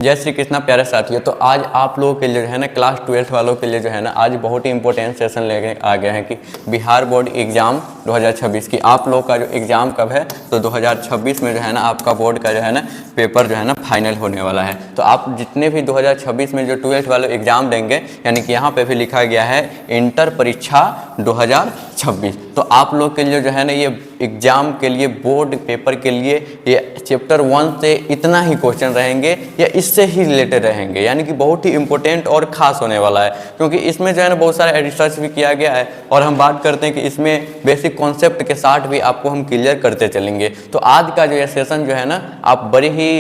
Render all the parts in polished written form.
जय श्री कृष्णा प्यारे साथियों। तो आज आप लोगों के लिए जो है ना क्लास 12 वालों के लिए जो है ना आज बहुत ही इंपॉर्टेंट सेशन लेके आ गए हैं कि बिहार बोर्ड एग्ज़ाम 2026 की आप लोग का जो एग्ज़ाम कब है, तो 2026 में जो है ना आपका बोर्ड का जो है ना पेपर जो है ना फाइनल होने वाला है। तो आप जितने भी 2026 में जो 12 वाले एग्ज़ाम देंगे, यानी कि यहाँ पे भी लिखा गया है इंटर परीक्षा 2026, तो आप लोग के लिए जो है ना ये एग्ज़ाम के लिए बोर्ड पेपर के लिए ये चैप्टर 1 से इतना ही क्वेश्चन रहेंगे या इससे ही रिलेटेड रहेंगे, यानी कि बहुत ही इंपॉर्टेंट और ख़ास होने वाला है, क्योंकि इसमें जो है ना बहुत सारा रिसर्च भी किया गया है और हम बात करते हैं कि इसमें बेसिक कॉन्सेप्ट के साथ भी आपको हम क्लियर करते चलेंगे। तो आज का जो ये सेशन जो है ना आप बड़ी ही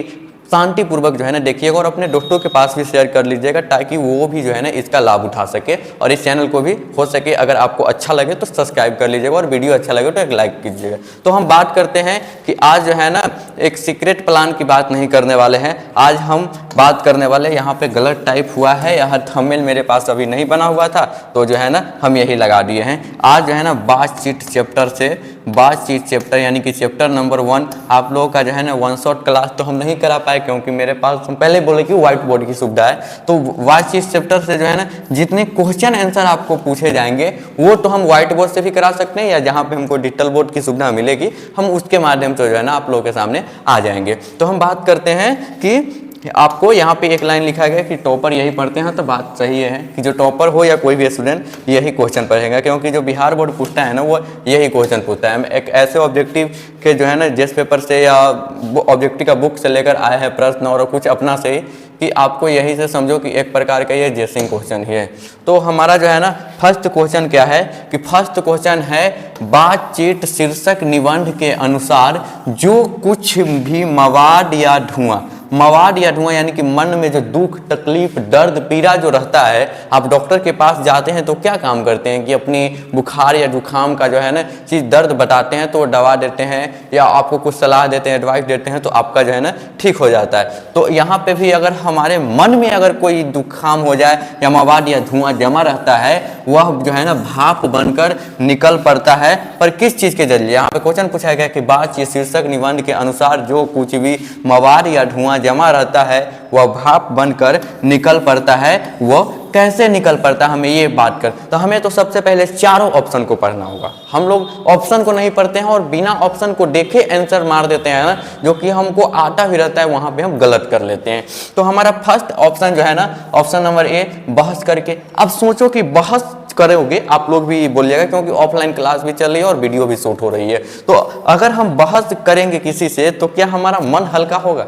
शांतिपूर्वक जो है ना देखिएगा और अपने दोस्तों के पास भी शेयर कर लीजिएगा, ताकि वो भी जो है ना इसका लाभ उठा सके और इस चैनल को भी हो सके अगर आपको अच्छा लगे तो सब्सक्राइब कर लीजिएगा और वीडियो अच्छा लगे तो एक लाइक कीजिएगा। तो हम बात करते हैं कि आज जो है ना एक सीक्रेट प्लान की बात नहीं करने वाले हैं, आज हम बात करने वाले, यहाँ पे गलत टाइप हुआ है, यहाँ थंबनेल मेरे पास अभी नहीं बना हुआ था तो जो है ना हम यही लगा दिए हैं। आज जो है ना बातचीत चैप्टर से बातचीत चैप्टर यानी कि चैप्टर नंबर 1 आप लोगों का जो है ना 1 शॉट क्लास तो हम नहीं करा पाए, क्योंकि मेरे पास हम पहले बोले कि व्हाइट बोर्ड की सुविधा है। तो बातचीत चैप्टर से जो है ना जितने क्वेश्चन आंसर आपको पूछे जाएंगे वो तो हम व्हाइट बोर्ड से भी करा सकते हैं, या जहाँ पे हमको डिजिटल बोर्ड की सुविधा मिलेगी हम उसके माध्यम से जो है ना आप लोगों के सामने आ जाएंगे। तो हम बात करते हैं कि आपको यहाँ पे एक लाइन लिखा गया कि टॉपर यही पढ़ते हैं, तो बात सही है कि जो टॉपर हो या कोई भी स्टूडेंट यही क्वेश्चन पढ़ेगा, क्योंकि जो बिहार बोर्ड पूछता है ना वो यही क्वेश्चन पूछता है। एक ऐसे ऑब्जेक्टिव के जो है ना जिस पेपर से या ऑब्जेक्टिव का बुक से लेकर आए हैं प्रश्न और कुछ अपना से ही, कि आपको यही से समझो कि एक प्रकार का ये जेसिंग क्वेश्चन ही है। तो हमारा जो है ना फर्स्ट क्वेश्चन क्या है कि फर्स्ट क्वेश्चन है बातचीत शीर्षक निबंध के अनुसार जो कुछ भी मवाद या धुआं यानी कि मन में जो दुख तकलीफ दर्द पीड़ा जो रहता है, आप डॉक्टर के पास जाते हैं तो क्या काम करते हैं कि अपनी बुखार या जुखाम का जो है ना चीज़ दर्द बताते हैं तो दवा देते हैं या आपको कुछ सलाह देते हैं, एडवाइस देते हैं, तो आपका जो है ना ठीक हो जाता है। तो यहाँ पे भी अगर हमारे मन में अगर कोई जुखाम हो जाए या मवाद या धुआं जमा रहता है, वह जो है ना भाप बनकर निकल पड़ता है, पर किस चीज़ के जरिए। यहाँ पे क्वेश्चन पूछा गया कि बातचीत शीर्षक निबंध के अनुसार जो कुछ भी मवाद या धुआं जमा रहता है वह भाप बनकर निकल पड़ता है, वो कैसे निकल पड़ता है, हमें ये बात कर। तो हमें तो सबसे पहले चारों ऑप्शन को पढ़ना होगा। हम लोग ऑप्शन को नहीं पढ़ते हैं और बिना ऑप्शन को देखे आंसर मार देते हैं ना, जो कि हमको आता भी रहता है वहां पे हम गलत कर लेते हैं। तो हमारा फर्स्ट ऑप्शन जो है ना ऑप्शन नंबर ए बहस करके। अब सोचो कि बहस करोगे, आप लोग भी बोलिएगा क्योंकि ऑफलाइन क्लास भी चल रही है और वीडियो भी शूट हो रही है। तो अगर हम बहस करेंगे किसी से तो क्या हमारा मन हल्का होगा?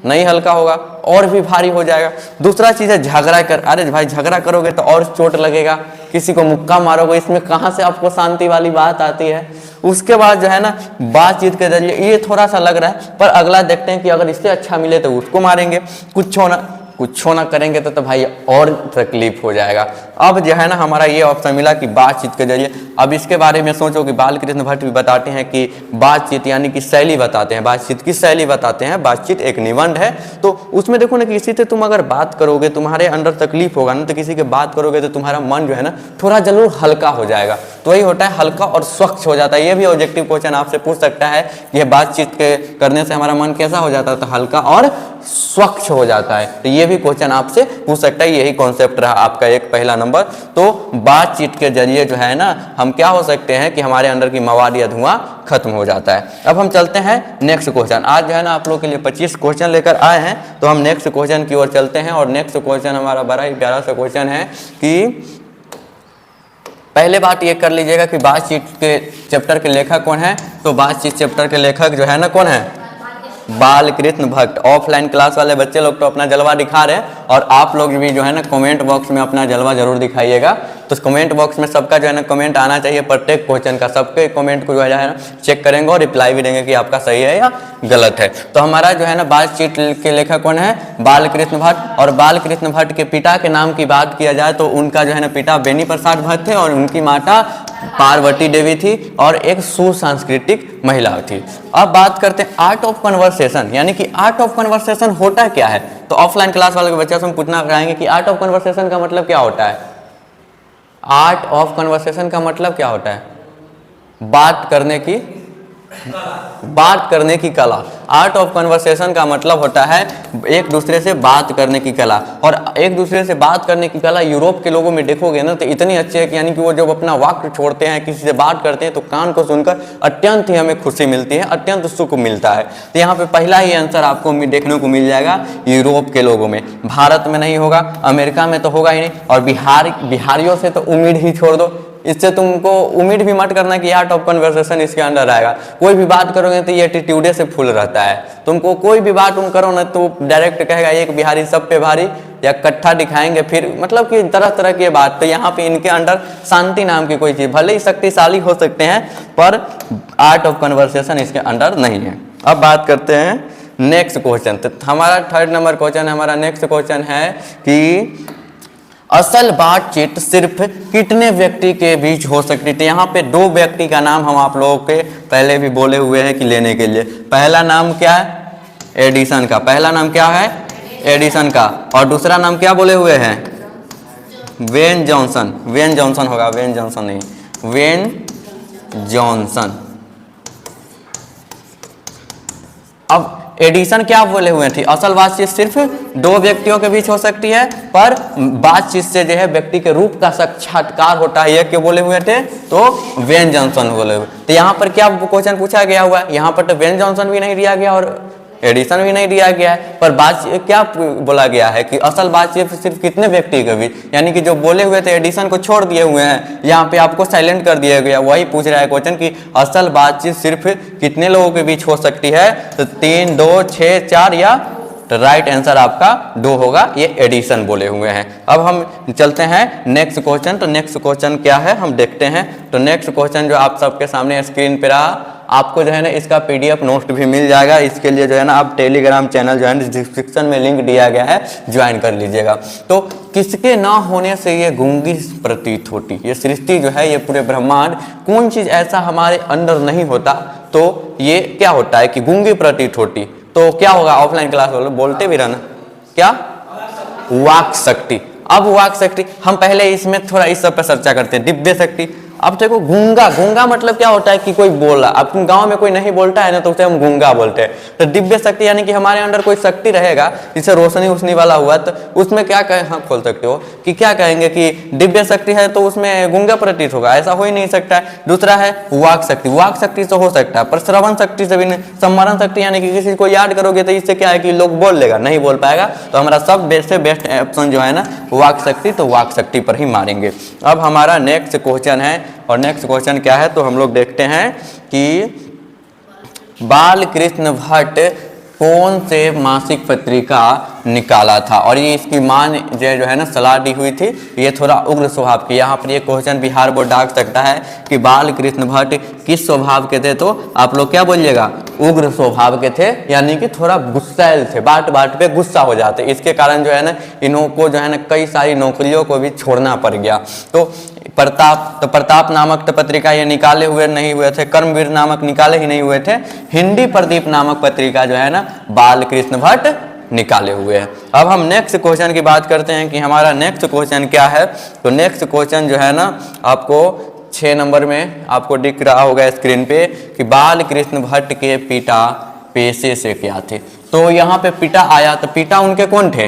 नहीं हल्का होगा, और भी भारी हो जाएगा। दूसरा चीज है झगड़ा कर। अरे भाई झगड़ा करोगे तो और चोट लगेगा, किसी को मुक्का मारोगे, इसमें कहाँ से आपको शांति वाली बात आती है। उसके बाद जो है ना बातचीत के जरिए, ये थोड़ा सा लग रहा है, पर अगला देखते हैं कि अगर इससे अच्छा मिले तो उसको मारेंगे, कुछ ना करेंगे तो भाई और तकलीफ हो जाएगा। अब जो है ना हमारा ये ऑप्शन मिला कि बातचीत के जरिए। अब इसके बारे में सोचो कि बालकृष्ण भट्ट भी बताते हैं कि बातचीत यानी कि शैली बताते हैं, बातचीत की शैली बताते हैं। बातचीत एक निबंध है, तो उसमें देखो ना किसी से तुम अगर बात करोगे तुम्हारे अंदर तकलीफ होगा ना, तो किसी के बात करोगे तो तुम्हारा मन जो है ना थोड़ा जरूर हल्का हो जाएगा। तो वही होता है हल्का और स्वच्छ हो जाता है। ये भी ऑब्जेक्टिव क्वेश्चन आपसे पूछ सकता है, यह बातचीत के करने से हमारा मन कैसा हो जाता है, तो हल्का और स्वच्छ हो जाता है। तो ये भी क्वेश्चन आपसे पूछ सकता है। यही कॉन्सेप्ट रहा आपका एक पहला नंबर। तो बातचीत के जरिए जो है ना हम क्या हो सकते हैं कि हमारे अंदर की मवाद या धुआं खत्म हो जाता है। अब हम चलते हैं नेक्स्ट क्वेश्चन। आज जो है ना आप लोग के लिए 25 क्वेश्चन लेकर आए हैं, तो हम नेक्स्ट क्वेश्चन की ओर चलते हैं। और नेक्स्ट क्वेश्चन हमारा बड़ा ही प्यारा सा क्वेश्चन है कि पहले बात ये कर लीजिएगा कि बातचीत के चैप्टर के लेखक कौन है। तो बातचीत चैप्टर के लेखक जो है ना कौन है? बालकृष्ण भट्ट। ऑफलाइन क्लास वाले बच्चे लोग तो अपना जलवा दिखा रहे हैं, और आप लोग भी जो है ना कमेंट बॉक्स में अपना जलवा जरूर दिखाइएगा। तो कमेंट बॉक्स में सबका जो है ना कमेंट आना चाहिए, प्रत्येक क्वेश्चन का सबके कमेंट को जो है ना चेक करेंगे और रिप्लाई भी देंगे कि आपका सही है या गलत है। तो हमारा जो है ना बातचीत के लेखक कौन है? बालकृष्ण भट्ट। और बालकृष्ण भट्ट के पिता के नाम की बात किया जाए तो उनका जो है ना पिता बेनी प्रसाद भट्ट थे और उनकी माता पार्वती देवी थी और एक सुसांस्कृतिक महिला थी। अब बात करते हैं आर्ट ऑफ कन्वर्सेशन, यानी कि आर्ट ऑफ कन्वर्सेशन होता क्या है। तो ऑफलाइन क्लास वाले के बच्चे से हम पूछना चाहेंगे कि आर्ट ऑफ कन्वर्सेशन का मतलब क्या होता है। आर्ट ऑफ कन्वर्सेशन का मतलब क्या होता है? बात करने की बात करने की कला। आर्ट ऑफ कन्वर्सेशन का मतलब होता है एक दूसरे से बात करने की कला। और एक दूसरे से बात करने की कला यूरोप के लोगों में देखोगे ना तो इतनी अच्छी है कि यानी कि वो जब अपना वाक्य छोड़ते हैं, किसी से बात करते हैं तो कान को सुनकर अत्यंत ही हमें खुशी मिलती है, अत्यंत सुख मिलता है। तो यहाँ पे पहला ही आंसर आपको देखने को मिल जाएगा यूरोप के लोगों में। भारत में नहीं होगा, अमेरिका में तो होगा ही नहीं, और बिहारियों से तो उम्मीद ही छोड़ दो। इससे तुमको उम्मीद भी मत करना कि आर्ट ऑफ कन्वर्सेशन इसके अंदर आएगा। कोई भी बात करोगे तो ये एटीट्यूडे से फुल रहता है। तुमको कोई भी बात तुम करो ना तो डायरेक्ट कहेगा एक बिहारी सब पे भारी, या कट्ठा दिखाएंगे, फिर मतलब कि तरह तरह की बात। तो यहाँ पे इनके अंदर शांति नाम की कोई चीज़, भले ही शक्तिशाली हो सकते हैं पर आर्ट ऑफ कन्वर्सेशन इसके अंदर नहीं है। अब बात करते हैं नेक्स्ट क्वेश्चन। तो हमारा 3rd नंबर क्वेश्चन, हमारा नेक्स्ट क्वेश्चन है कि असल बातचीत सिर्फ कितने व्यक्ति के बीच हो सकती थी। यहाँ पे 2 व्यक्ति का नाम हम आप लोगों के पहले भी बोले हुए हैं कि लेने के लिए। पहला नाम क्या है? एडिसन का। पहला नाम क्या है? एडिसन का। और दूसरा नाम क्या बोले हुए हैं? When Johnson. वेन जॉनसन होगा, वेन जॉनसन नहीं, वेन जॉनसन। अब एडिसन क्या बोले हुए थे? असल बातचीत सिर्फ 2 व्यक्तियों के बीच हो सकती है, पर बातचीत से जो है व्यक्ति के रूप का साक्षात्कार होता है, ये क्या बोले हुए थे? तो वेन जॉनसन बोले हुए। तो यहाँ पर क्या क्वेश्चन पूछा गया हुआ है? यहाँ पर तो वेन जॉनसन भी नहीं दिया गया और एडिसन भी नहीं दिया गया है, पर बातचीत क्या बोला गया है कि असल बातचीत सिर्फ कितने व्यक्ति के बीच, यानी कि जो बोले हुए थे एडिसन को छोड़ दिए हुए हैं, यहाँ पे आपको साइलेंट कर दिया गया। वही पूछ रहा है क्वेश्चन कि असल बातचीत सिर्फ कितने लोगों के बीच हो सकती है? तो 3, 2, 6, 4 या तो राइट आंसर आपका 2 होगा, ये एडिशन बोले हुए हैं। अब हम चलते हैं नेक्स्ट क्वेश्चन। तो नेक्स्ट क्वेश्चन क्या है हम देखते हैं। तो नेक्स्ट क्वेश्चन जो आप सबके सामने स्क्रीन पे रहा, आपको जो है ना इसका PDF नोट भी मिल जाएगा। इसके लिए जो है ना आप टेलीग्राम चैनल जो है ना डिस्क्रिप्शन में लिंक दिया गया है, ज्वाइन कर लीजिएगा। तो किसके ना होने से ये गूंगी प्रतीत होती? ये सृष्टि जो है, ये पूरे ब्रह्मांड, कौन चीज़ ऐसा हमारे अंदर नहीं होता तो ये क्या होता है कि गूंगी प्रतीत होती? तो क्या होगा? ऑफलाइन क्लास वाले बोलते भी रहना, क्या? वाक शक्ति। अब वाक शक्ति हम पहले इसमें थोड़ा इस सब पर चर्चा करते हैं। दिव्य शक्ति। अब देखो गूंगा, गूंगा मतलब क्या होता है कि कोई बोला। अब गांव में कोई नहीं बोलता है ना तो उसे हम गूंगा बोलते हैं। तो दिव्य शक्ति यानी कि हमारे अंदर कोई शक्ति रहेगा, जिसे रोशनी उसनी वाला हुआ, तो उसमें क्या कहें, हाँ खोल सकते हो कि क्या कहेंगे कि दिव्य शक्ति है तो उसमें गूंगा प्रतीत होगा, ऐसा हो ही नहीं सकता है। दूसरा है वाक शक्ति। वाक शक्ति से हो सकता है पर श्रवण शक्ति से भी नहीं। स्मरण शक्ति यानी कि किसी को याद करोगे तो इससे क्या है कि लोग बोल लेगा, नहीं बोल पाएगा। तो हमारा सब बेस्ट से बेस्ट ऑप्शन जो है ना वाक शक्ति, तो वाक शक्ति पर ही मारेंगे। अब हमारा नेक्स्ट क्वेश्चन है, और नेक्स्ट क्वेश्चन क्या है तो हम लोग देखते हैं कि बाल कृष्ण भट्ट कौन से मासिक पत्रिका निकाला था? और ये इसकी मां जो है ना सलाह दी हुई थी, ये थोड़ा उग्र स्वभाव की। यहाँ पर ये क्वेश्चन बिहार बोर्ड डाक सकता है कि बाल कृष्ण भट्ट किस स्वभाव के थे? तो आप लोग क्या बोलिएगा? उग्र स्वभाव के थे, यानी कि थोड़ा गुस्सैल थे, बात बात पे गुस्सा हो जाते। इसके कारण जो है ना इनको जो है ना कई सारी नौकरियों को भी छोड़ना पड़ गया। तो प्रताप नामक पत्रिका ये निकाले हुए नहीं हुए थे, कर्मवीर नामक निकाले ही नहीं हुए थे। हिंदी प्रदीप नामक पत्रिका जो है ना बाल कृष्ण भट्ट निकाले हुए हैं। अब हम नेक्स्ट क्वेश्चन की बात करते हैं कि हमारा नेक्स्ट क्वेश्चन क्या है। तो नेक्स्ट क्वेश्चन जो है ना आपको 6 नंबर में आपको दिख रहा होगा स्क्रीन पे कि बाल कृष्ण भट्ट के पिता पेशे से क्या थे? तो यहाँ पे पिता आया, तो पिता उनके कौन थे?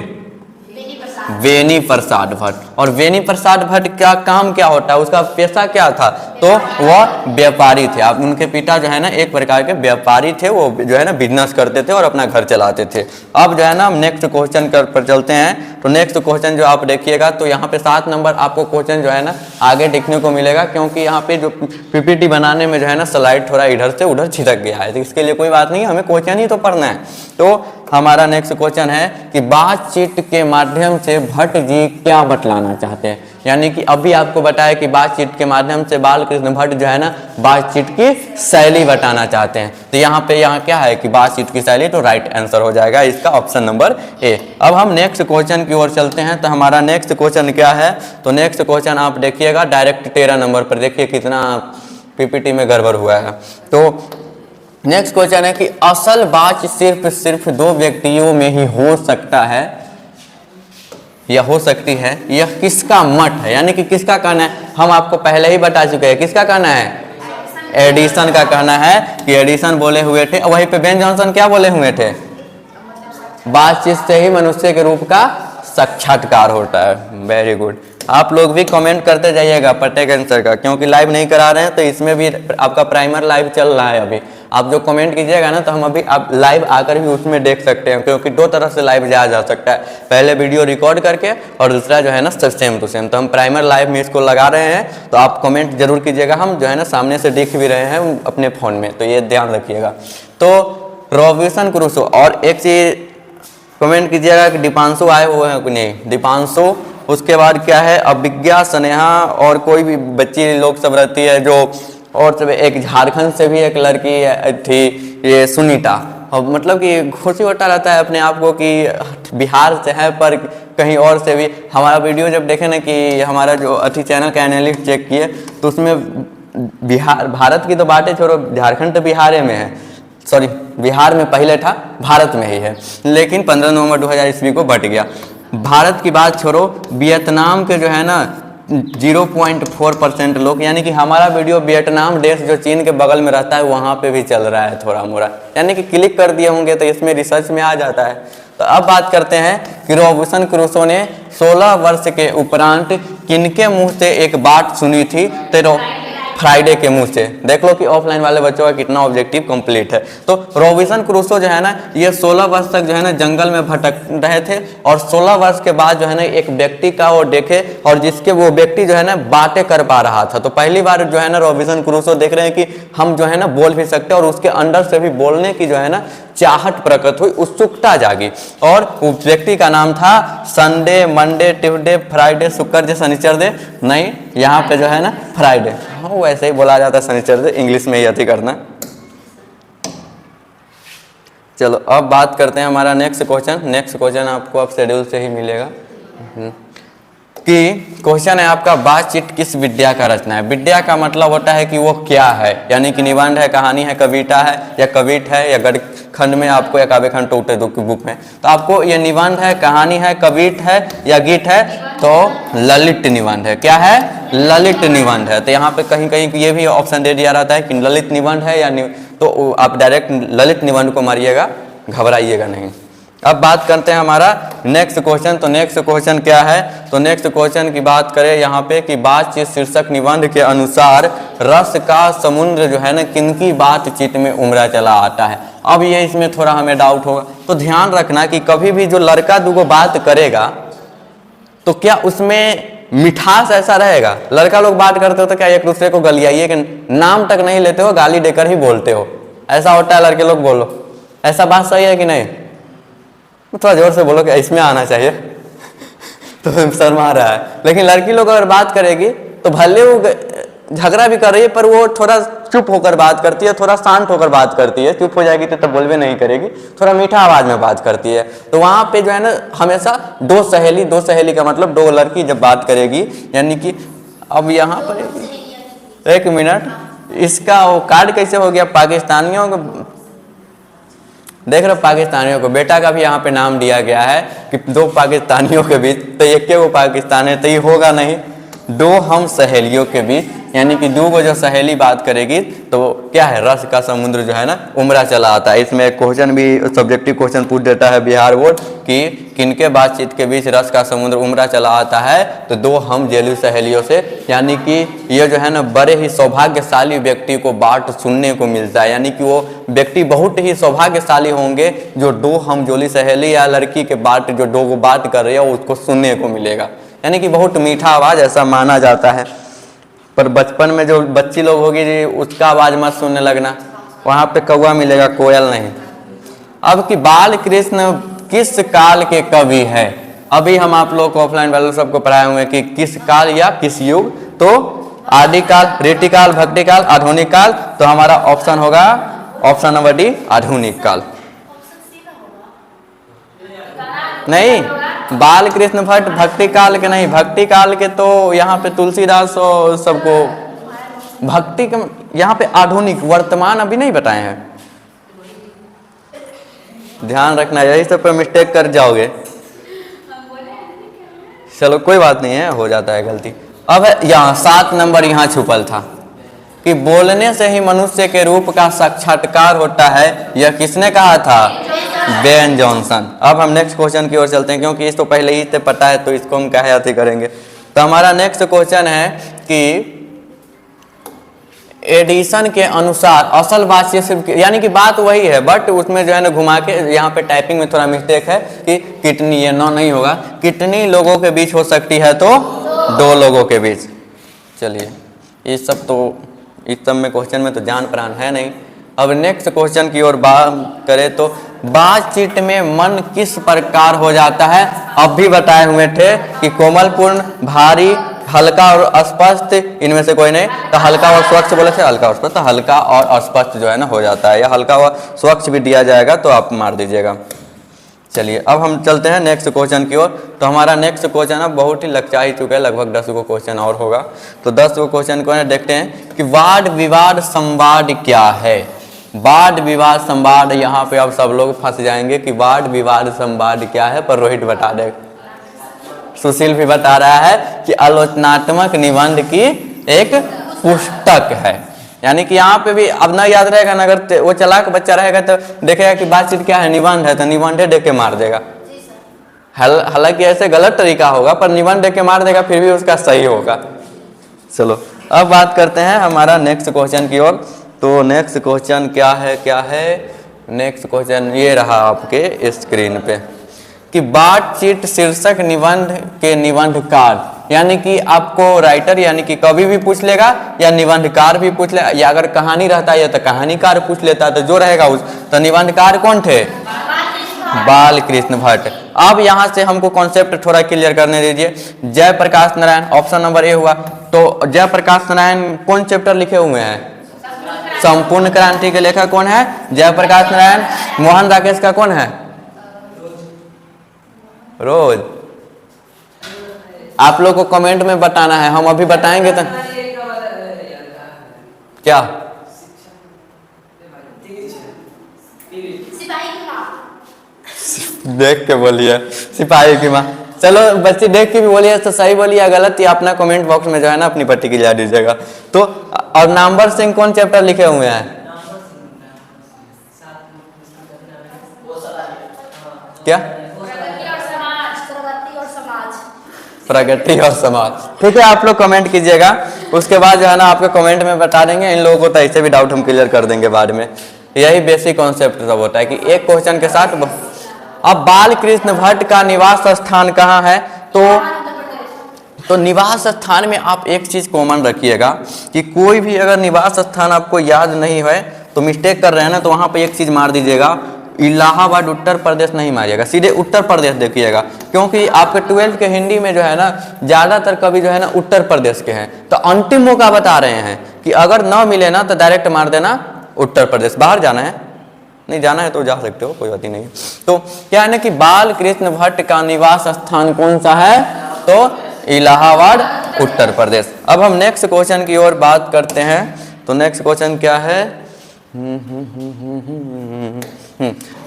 वेनी प्रसाद भट्ट। और वेनी प्रसाद भट्ट का काम क्या होता है, उसका पेशा क्या था? तो वह व्यापारी थे। अब उनके पिता जो है ना एक प्रकार के व्यापारी थे, वो जो है ना बिजनेस करते थे और अपना घर चलाते थे। अब जो है ना हम नेक्स्ट क्वेश्चन पर चलते हैं। तो नेक्स्ट क्वेश्चन जो आप देखिएगा तो यहाँ पे 7 नंबर आपको क्वेश्चन जो है ना आगे देखने को मिलेगा, क्योंकि यहाँ पे जो PPT बनाने में जो है ना स्लाइड थोड़ा इधर से उधर छिटक गया है। तो इसके लिए कोई बात नहीं, हमें क्वेश्चन ही तो पढ़ना है। तो हमारा नेक्स्ट क्वेश्चन है कि बातचीत के माध्यम से भट्ट जी क्या बतलाना चाहते हैं? यानी कि अभी आपको बताया कि बातचीत के माध्यम से बाल कृष्ण भट्ट जो है ना बातचीत की शैली बताना चाहते हैं। तो यहाँ क्या है कि बातचीत की शैली, तो राइट आंसर हो जाएगा इसका ऑप्शन नंबर ए। अब हम नेक्स्ट क्वेश्चन की ओर चलते हैं। तो हमारा नेक्स्ट क्वेश्चन क्या है? तो नेक्स्ट क्वेश्चन आप देखिएगा डायरेक्ट 13 नंबर पर। देखिए कितना PPT में गड़बड़ हुआ है। तो नेक्स्ट क्वेश्चन है कि असल बातचीत सिर्फ 2 व्यक्तियों में ही हो सकता है या हो सकती है, यह किसका मत है? यानी कि किसका कहना है? हम आपको पहले ही बता चुके हैं, किसका कहना है? एडिसन का कहना है कि एडिसन बोले हुए थे। वहीं पे बेन जॉनसन क्या बोले हुए थे? बातचीत से ही मनुष्य के रूप का साक्षात्कार होता है। Very good. आप लोग भी कमेंट करते जाइएगा प्रत्येक आंसर का, क्योंकि लाइव नहीं करा रहे हैं तो इसमें भी आपका प्राइमर लाइव चल रहा है अभी। आप जो कमेंट कीजिएगा ना तो हम अभी आप लाइव आकर भी उसमें देख सकते हैं, क्योंकि दो तरह से लाइव जाया जा सकता है, पहले वीडियो रिकॉर्ड करके और दूसरा जो है ना सेम टू सेम। तो हम प्राइमर लाइव में इसको लगा रहे हैं, तो आप कमेंट जरूर कीजिएगा। हम जो है ना सामने से देख भी रहे हैं अपने फ़ोन में, तो ये ध्यान रखिएगा। तो रॉबिन्सन क्रूसो, और एक चीज़ कमेंट कीजिएगा कि दीपांशु आए हुए हैं कि नहीं, दीपांशु। उसके बाद क्या है, अभिज्ञा, स्नेहा और कोई भी बच्ची लोग सब रहती है जो, और सब एक झारखंड से भी एक लड़की थी ये सुनीता। और मतलब कि खुशी होता रहता है अपने आप को कि बिहार से है पर कहीं और से भी। हमारा वीडियो जब देखे ना कि हमारा जो अथी चैनल का एनालिस्ट चेक किए तो उसमें बिहार, भारत की तो बातें छोड़ो, झारखंड तो बिहार में है, सॉरी बिहार में पहले था, भारत में ही है, लेकिन 15 नवंबर 2000 ईस्वी को बट गया। भारत की बात छोड़ो, वियतनाम के जो है ना 0.4% लोग, यानी कि हमारा वीडियो वियतनाम देश जो चीन के बगल में रहता है वहाँ पे भी चल रहा है थोड़ा मोड़ा, यानी कि क्लिक कर दिए होंगे तो इसमें रिसर्च में आ जाता है। तो अब बात करते हैं कि रॉबिन्सन क्रूसो ने 16 वर्ष के उपरांत किनके मुंह से एक बात सुनी थी? तो फ्राइडे के मुंह से। देख लो कि ऑफलाइन वाले बच्चों का कितना ऑब्जेक्टिव कंप्लीट है। तो रॉबिन्सन क्रूसो जो है ना ये 16 वर्ष तक जो है ना जंगल में भटक रहे थे, और 16 वर्ष के बाद जो है ना एक व्यक्ति का वो देखे, और जिसके वो व्यक्ति जो है ना बातें कर पा रहा था। तो पहली बार जो है ना रॉबिन्सन क्रूसो देख रहे हैं कि हम जो है ना बोल भी सकते हैं, और उसके अंदर से भी बोलने की जो है ना चाहत प्रकट हुई, उत्सुकता जागी। और उस व्यक्ति का नाम था संडे, मंडे, ट्यूसडे, फ्राइडे, शुक्र दे, शनिचर दे, नहीं यहाँ पे जो है ना फ्राइडे, हाँ वैसे ही बोला जाता है शनिचर दे, इंग्लिश में ही अति करना। चलो अब बात करते हैं हमारा नेक्स्ट क्वेश्चन आपको अब शेड्यूल से ही मिलेगा कि क्वेश्चन है आपका, बातचीत किस विद्या का रचना है? विद्या का मतलब होता है कि वो क्या है, यानी कि निबंध है, कहानी है, कविता है, या कवित है, या गद्य खंड में आपको या काव्य खंड टोटे दो की बुक में। तो आपको ये निबंध है, कहानी है, कवित है या गीत है, तो ललित निबंध है। क्या है? ललित निबंध है। तो यहाँ पे कहीं कहीं ये भी ऑप्शन दे दिया रहता है कि ललित निबंध है या तो आप डायरेक्ट ललित निबंध को मारिएगा, घबराइएगा नहीं। अब बात करते हैं हमारा नेक्स्ट क्वेश्चन। तो नेक्स्ट क्वेश्चन क्या है? तो नेक्स्ट क्वेश्चन की बात करें यहाँ पे कि बातचीत शीर्षक निबंध के अनुसार रस का समुद्र जो है ना किनकी बातचीत में उमड़ा चला आता है। अब ये इसमें थोड़ा हमें डाउट होगा, तो ध्यान रखना कि कभी भी जो लड़का दूगो बात करेगा तो क्या उसमें मिठास ऐसा रहेगा? लड़का लोग बात करते हो तो क्या एक दूसरे को गलियाइए कि नाम तक नहीं लेते हो, गाली देकर ही बोलते हो, ऐसा होता है लड़के लोग? बोलो, ऐसा बात सही है कि नहीं? थोड़ा जोर से बोलो कि इसमें आना चाहिए तो शर्मा रहा है। लेकिन लड़की लोग अगर बात करेगी तो भले वो झगड़ा भी कर रही है पर वो थोड़ा चुप होकर बात करती है, थोड़ा शांत होकर बात करती है। चुप हो जाएगी तो तब बोलबे नहीं करेगी, थोड़ा मीठा आवाज में बात करती है। तो वहां पे जो है ना हमेशा दो सहेली का मतलब दो लड़की जब बात करेगी, यानी कि अब यहाँ पर एक मिनट, इसका वो कार्ड कैसे हो गया? पाकिस्तानियों को देख रहे हो, पाकिस्तानियों को बेटा का भी यहाँ पे नाम दिया गया है कि दो पाकिस्तानियों के बीच, तो एक वो पाकिस्तान है तो ये होगा नहीं, दो हम सहेलियों के बीच, यानी कि दो को जो सहेली बात करेगी तो क्या है? रस का समुद्र जो है ना उमड़ा चला आता है। इसमें क्वेश्चन भी सब्जेक्टिव क्वेश्चन पूछ देता है बिहार बोर्ड कि किनके बातचीत के बीच रस का समुद्र उमड़ा चला आता है? तो दो हम जेलू सहेलियों से, यानी कि ये जो है ना बड़े ही सौभाग्यशाली व्यक्ति को बात सुनने को मिलता है, यानी कि वो व्यक्ति बहुत ही सौभाग्यशाली होंगे जो दो हम जोली सहेली या लड़की के बात जो दो बात कर रही है उसको सुनने को मिलेगा, यानी कि बहुत मीठा आवाज़ ऐसा माना जाता है। पर बचपन में जो बच्ची लोग होगी जी उसका आवाज़ मत सुनने लगना, वहाँ पे कौवा मिलेगा, कोयल नहीं। अब कि बाल कृष्ण किस काल के कवि है? अभी हम आप लोग को ऑफलाइन वालों सबको पढ़ाए हुए हैं कि किस काल या किस युग, तो आदिकाल, रीतिकाल, भक्तिकाल, आधुनिक काल। तो हमारा ऑप्शन होगा ऑप्शन नंबर डी, आधुनिक काल। नहीं, बाल कृष्ण भट्ट भक्ति काल के नहीं, भक्ति काल के तो यहाँ पे तुलसीदास और सबको भक्ति के, यहाँ पे आधुनिक वर्तमान अभी नहीं बताए हैं, ध्यान रखना, यही सब पे मिस्टेक कर जाओगे। चलो कोई बात नहीं है, हो जाता है गलती। अब यहाँ 7 नंबर यहाँ छुपल था, कि बोलने से ही मनुष्य के रूप का साक्षात्कार होता है, यह किसने कहा था? Ben Jonson. अब हम नेक्स्ट क्वेश्चन की ओर चलते हैं, क्योंकि इसको पहले ही से पता है तो इसको हम काहे अति करेंगे। तो हमारा नेक्स्ट क्वेश्चन है कि एडिशन के अनुसार असल बात ये सिर्फ, यानी कि बात वही है बट उसमें जो है ना घुमा के यहाँ पे टाइपिंग में थोड़ा मिस्टेक है कि कितनी, ये 9 नहीं होगा, कितनी लोगों के बीच हो सकती है? तो 2 लोगों के बीच। चलिए ये सब तो इस सब में क्वेश्चन में तो जान प्राण है नहीं। अब नेक्स्ट क्वेश्चन की ओर बात करें तो बातचीत में मन किस प्रकार हो जाता है? अब भी बताए हुए थे कि कोमलपूर्ण, भारी, हल्का और स्पष्ट, इनमें से कोई नहीं। तो हल्का और स्वच्छ बोले थे, हल्का और स्पष्ट, तो हल्का और स्पष्ट जो है ना हो जाता है, या हल्का और स्वच्छ भी दिया जाएगा तो आप मार दीजिएगा। चलिए अब हम चलते हैं नेक्स्ट क्वेश्चन की ओर। तो हमारा नेक्स्ट क्वेश्चन अब बहुत ही लग ही चुका है, लगभग 10 गो क्वेश्चन और होगा। तो 10 गो क्वेश्चन को देखते हैं कि वाद विवाद संवाद क्या है। वाद विवाद संवाद, यहाँ पे अब सब लोग फंस जाएंगे कि वाद विवाद संवाद क्या है, पर रोहित बता दे। सुशील भी बता रहा है कि आलोचनात्मक निबंध की एक पुस्तक है, यानी कि यहाँ पे भी अब ना याद रहेगा ना, अगर वो चालाक बच्चा रहेगा तो देखेगा कि बातचीत क्या है, निबंध है, तो निबंध देख के मार देगा। हालांकि ऐसे गलत तरीका होगा, पर निबंध देख के मार देगा, फिर भी उसका सही होगा। चलो अब बात करते हैं हमारा नेक्स्ट क्वेश्चन की ओर। तो नेक्स्ट क्वेश्चन क्या है? नेक्स्ट क्वेश्चन ये रहा आपके स्क्रीन पे कि बातचीत शीर्षक निबंध के निबंधकार, यानी कि आपको राइटर यानी कि कवि भी पूछ लेगा या निबंधकार भी पूछ लेगा, या अगर कहानी रहता है तो कहानीकार पूछ लेता, तो जो रहेगा उस, तो निबंधकार कौन थे? बाल कृष्ण भट्ट। अब यहाँ से हमको कॉन्सेप्ट थोड़ा क्लियर करने दीजिए। Jayaprakash Narayan option number A हुआ। तो जयप्रकाश नारायण कौन चैप्टर लिखे हुए हैं? संपूर्ण क्रांति के लेखक कौन है? जयप्रकाश नारायण। मोहन राकेश का कौन है? रोज। आप लोग को कमेंट में बताना है, हम अभी बताएंगे तो क्या? देख के बोलिए, सिपाही की माँ। चलो बच्चे देख के भी बोलिए, तो सही बोलिए या गलत, या अपना कमेंट बॉक्स में जो है ना अपनी पट्टी की जा दीजिएगा। तो और नामवर सिंह कौन चैप्टर लिखे हुए हैं? क्या? प्रगति और समाज। ठीक है, आप लोग कमेंट कीजिएगा, उसके बाद जो है ना आपके कमेंट में बता देंगे। इन लोगों को तो ऐसे भी डाउट हम क्लियर कर देंगे बाद में। यही बेसिक कॉन्सेप्ट सब होता है कि एक क्वेश्चन के साथ। अब बाल कृष्ण भट्ट का निवास स्थान कहाँ है? तो निवास स्थान में आप एक चीज कॉमन रखिएगा कि कोई भी अगर निवास स्थान आपको याद नहीं है तो मिस्टेक कर रहे हैं ना, तो वहां पे एक चीज मार दीजिएगा, इलाहाबाद उत्तर प्रदेश नहीं मारिएगा, सीधे उत्तर प्रदेश देखिएगा, क्योंकि आपके 12th के हिंदी में जो है ना ज्यादातर कवि जो है ना उत्तर प्रदेश के हैं। तो अंतिम मौका बता रहे हैं कि अगर न मिले ना तो डायरेक्ट मार देना उत्तर प्रदेश। बाहर जाना है, नहीं जाना है तो जा सकते हो, कोई बात ही नहीं है। तो क्या है ना कि बाल कृष्ण भट्ट का निवास स्थान कौन सा है? तो इलाहाबाद उत्तर प्रदेश। अब हम नेक्स्ट क्वेश्चन की ओर बात करते हैं। तो नेक्स्ट क्वेश्चन क्या है?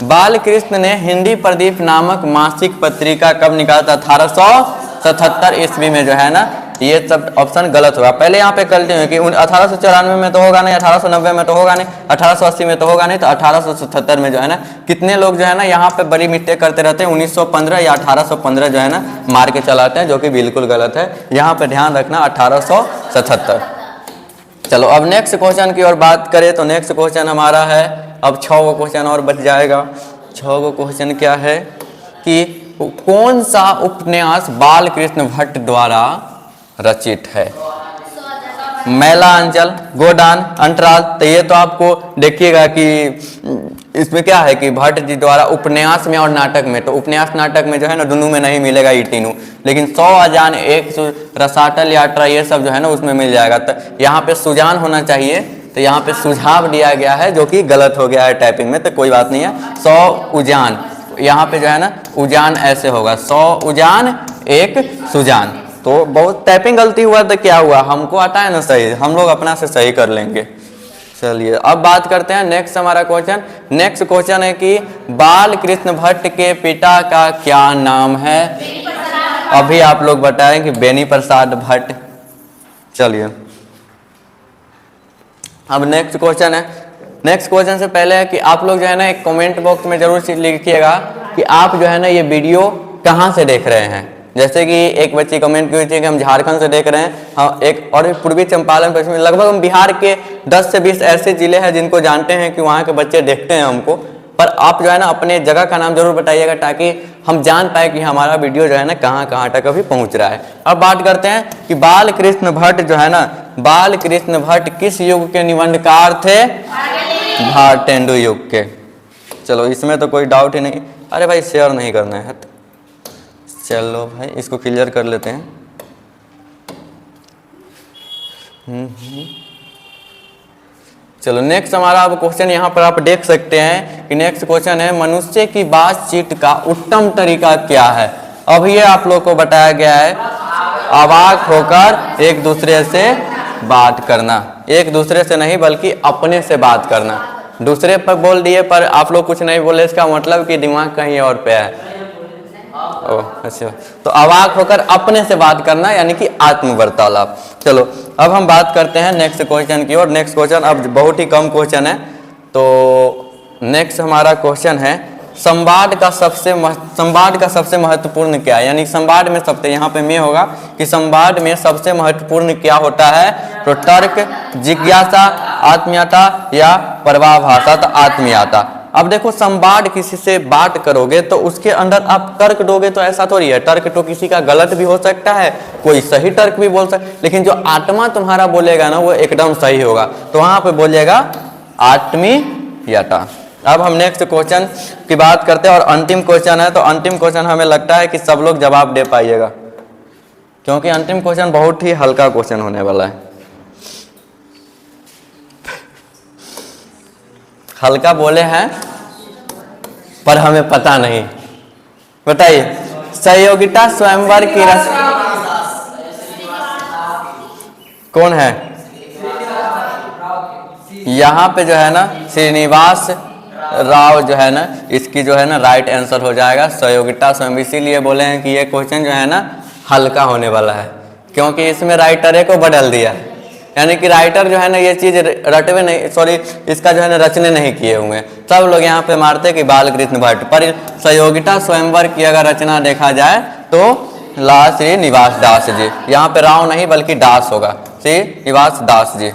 बाल कृष्ण ने हिंदी प्रदीप नामक मासिक पत्रिका कब निकाला था? 1877 ईस्वी में जो है ना। ये सब ऑप्शन गलत होगा। पहले यहाँ पे करते हैं कि 1894 में तो होगा नहीं, 1890 में तो होगा नहीं, 1880 में तो होगा नहीं, तो 1877 में जो है ना कितने लोग जो है ना यहाँ पे बड़ी मिस्टेक करते रहते हैं। 1915 या 1815 जो है ना मार के चलाते हैं, जो कि बिल्कुल गलत है। यहाँ पे ध्यान रखना 1877। चलो अब नेक्स्ट क्वेश्चन की ओर बात करें तो नेक्स्ट क्वेश्चन हमारा है, अब 6 गो क्वेश्चन और बच जाएगा। 6 गो क्वेश्चन क्या है कि कौन सा उपन्यास बाल कृष्ण भट्ट द्वारा रचित है? मैला अंचल, गोदान, अंतराल। तो ये तो आपको देखिएगा कि इसमें क्या है कि भट्ट जी द्वारा उपन्यास में और नाटक में, तो उपन्यास नाटक में जो है ना दोनों में नहीं मिलेगा ये तीनों, लेकिन 100 अजान, एक रसातल यात्रा ये सब जो है ना उसमें मिल जाएगा। तो यहाँ पे सुजान होना चाहिए, तो यहाँ पे सुझाव दिया गया है जो कि गलत हो गया है टाइपिंग में, तो कोई बात नहीं है। 100 उजान, यहाँ पे जो है ना उजान ऐसे होगा, 100 उजान एक सुजान। तो बहुत टाइपिंग गलती हुआ तो क्या हुआ, हमको आता है ना सही, हम लोग अपना से सही कर लेंगे। चलिए अब बात करते हैं नेक्स्ट हमारा क्वेश्चन। नेक्स्ट क्वेश्चन है कि बाल कृष्ण भट्ट के पिता का क्या नाम है? अभी आप लोग बताएं कि बेनी प्रसाद भट्ट। चलिए अब नेक्स्ट क्वेश्चन है। नेक्स्ट क्वेश्चन से पहले है कि आप लोग जो है ना एक कमेंट बॉक्स में जरूर लिखिएगा कि आप जो है ना ये वीडियो कहाँ से देख रहे हैं। जैसे कि एक बच्ची कमेंट की थी कि हम झारखंड से देख रहे हैं, हाँ एक और पूर्वी चंपारण पश्चिमी, लगभग हम बिहार के 10 से 20 ऐसे जिले हैं जिनको जानते हैं कि वहाँ के बच्चे देखते हैं हमको। पर आप जो है ना अपने जगह का नाम जरूर बताइएगा ताकि हम जान पाए कि हमारा वीडियो जो है ना कहाँ कहाँ तक अभी पहुँच रहा है। अब बात करते हैं कि बाल कृष्ण भट्ट जो है ना, बाल कृष्ण भट्ट किस युग के निबंधकार थे? भारतेंदु युग के। चलो इसमें तो कोई डाउट ही नहीं। अरे भाई शेयर नहीं करना है। चलो भाई इसको क्लियर कर लेते हैं। चलो नेक्स्ट हमारा अब क्वेश्चन यहाँ पर आप देख सकते हैं कि नेक्स्ट क्वेश्चन है मनुष्य की बातचीत का उत्तम तरीका क्या है। अब ये आप लोग को बताया गया है अवाक होकर एक दूसरे से बात करना, एक दूसरे से नहीं बल्कि अपने से बात करना। दूसरे पर बोल दिए पर आप लोग कुछ नहीं बोले, इसका मतलब कि दिमाग कहीं और पे है। अच्छा, तो अवाक होकर अपने से बात करना यानी कि आत्म वार्तालाप। चलो अब हम बात करते हैं नेक्स्ट क्वेश्चन की ओर। नेक्स्ट क्वेश्चन अब बहुत ही कम क्वेश्चन है। तो नेक्स्ट हमारा क्वेश्चन है संवाद का सबसे महत्वपूर्ण क्या है, यानी संवाद में सबसे, यहाँ पे में होगा कि संवाद में सबसे महत्वपूर्ण क्या होता है। तो तर्क, जिज्ञासा, आत्मीयता या प्रभावभाषा, तो आत्मीयता। अब देखो संवाद किसी से बात करोगे तो उसके अंदर आप तर्क दोगे तो ऐसा थोड़ी है। तर्क तो किसी का गलत भी हो सकता है, कोई सही तर्क भी बोल सकता है, लेकिन जो आत्मा तुम्हारा बोलेगा ना वो एकदम सही होगा। तो वहां पे बोलेगा आत्मीयता। अब हम नेक्स्ट क्वेश्चन की बात करते हैं और अंतिम क्वेश्चन है। तो अंतिम क्वेश्चन हमें लगता है कि सब लोग जवाब दे पाइएगा क्योंकि अंतिम क्वेश्चन बहुत ही हल्का क्वेश्चन होने वाला है। हल्का बोले हैं पर हमें पता नहीं। बताइए सहयोगिता स्वयंवर की कौन है? यहाँ पे जो है ना श्रीनिवास राव जो है ना, इसकी जो है ना राइट आंसर हो जाएगा सहयोगिता स्वयं। इसीलिए बोले हैं कि ये क्वेश्चन जो है ना हल्का होने वाला है क्योंकि इसमें राइटर को बदल दिया, यानी कि राइटर जो है ना ये चीज रटवे नहीं, सॉरी इसका जो है ना रचने नहीं किए हुए। सब लोग यहाँ पे मारते कि बाल कृष्ण भट्ट, पर सहयोगिता स्वयंवर की अगर रचना देखा जाए तो ला श्रीनिवास दास जी। यहाँ पे राव नहीं बल्कि दास होगा, श्रीनिवास दास जी।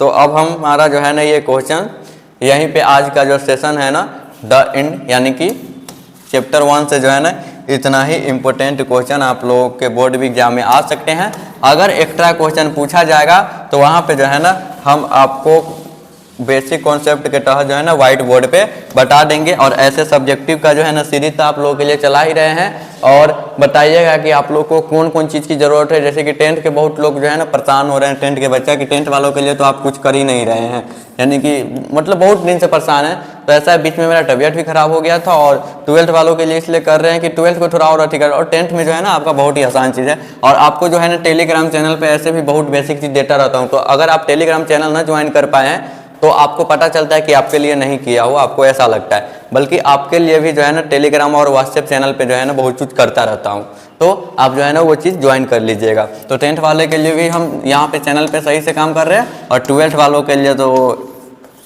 तो अब हम हमारा जो है ना ये क्वेश्चन यहीं पे आज का जो सेशन है ना द एंड, यानी कि चैप्टर 1 से जो है ना इतना ही इम्पोर्टेंट क्वेश्चन आप लोगों के बोर्ड भी एग्जाम में आ सकते हैं। अगर एक्स्ट्रा क्वेश्चन पूछा जाएगा तो वहाँ पे जो है ना हम आपको बेसिक कॉन्सेप्ट के तहत जो है ना व्हाइट बोर्ड पे बता देंगे। और ऐसे सब्जेक्टिव का जो है ना सीरीज आप लोगों के लिए चला ही रहे हैं। और बताइएगा कि आप लोग को कौन कौन चीज़ की ज़रूरत है। जैसे कि 10th के बहुत लोग जो है ना परेशान हो रहे हैं 10th के बच्चा कि 10th वालों के लिए तो आप कुछ कर ही नहीं रहे हैं, यानी कि मतलब बहुत दिन से परेशान है। तो ऐसा बीच में मेरा तबीयत भी खराब हो गया था और 12th वालों के लिए इसलिए कर रहे हैं कि 12th को थोड़ा और अति कर, और 10th में जो है ना आपका बहुत ही आसान चीज़ है। और आपको जो है ना टेलीग्राम चैनल पर ऐसे भी बहुत बेसिक चीज़ देता रहता हूँ। तो अगर आप टेलीग्राम चैनल ना ज्वाइन कर पाए हैं तो आपको पता चलता है कि आपके लिए नहीं किया हो, आपको ऐसा लगता है, बल्कि आपके लिए भी जो है ना टेलीग्राम और व्हाट्सएप चैनल पे जो है ना बहुत कुछ करता रहता हूँ। तो आप जो है ना वो चीज़ ज्वाइन कर लीजिएगा। तो 10th वाले के लिए भी हम यहाँ पे चैनल पे सही से काम कर रहे हैं और 12th वालों के लिए तो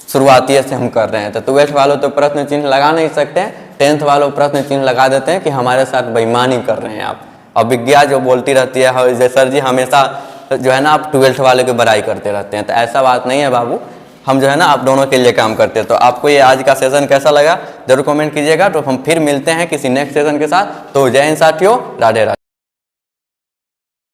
शुरुआती से हम कर रहे हैं। तो 12th वालों तो प्रश्न चिन्ह लगा नहीं सकते हैं, 10th वालों प्रश्न चिन्ह लगा देते हैं कि हमारे साथ बेईमानी कर रहे हैं आप। और विज्ञा जो बोलती रहती है जय सर जी हमेशा जो है ना आप 12th वाले की बड़ाई करते रहते हैं। तो ऐसा बात नहीं है बाबू, हम जो है ना आप दोनों के लिए काम करते हैं। तो आपको ये आज का सेशन कैसा लगा जरूर कमेंट कीजिएगा। तो हम फिर मिलते हैं किसी नेक्स्ट सेशन के साथ। तो जय हिंद साथियों, राधे राधे।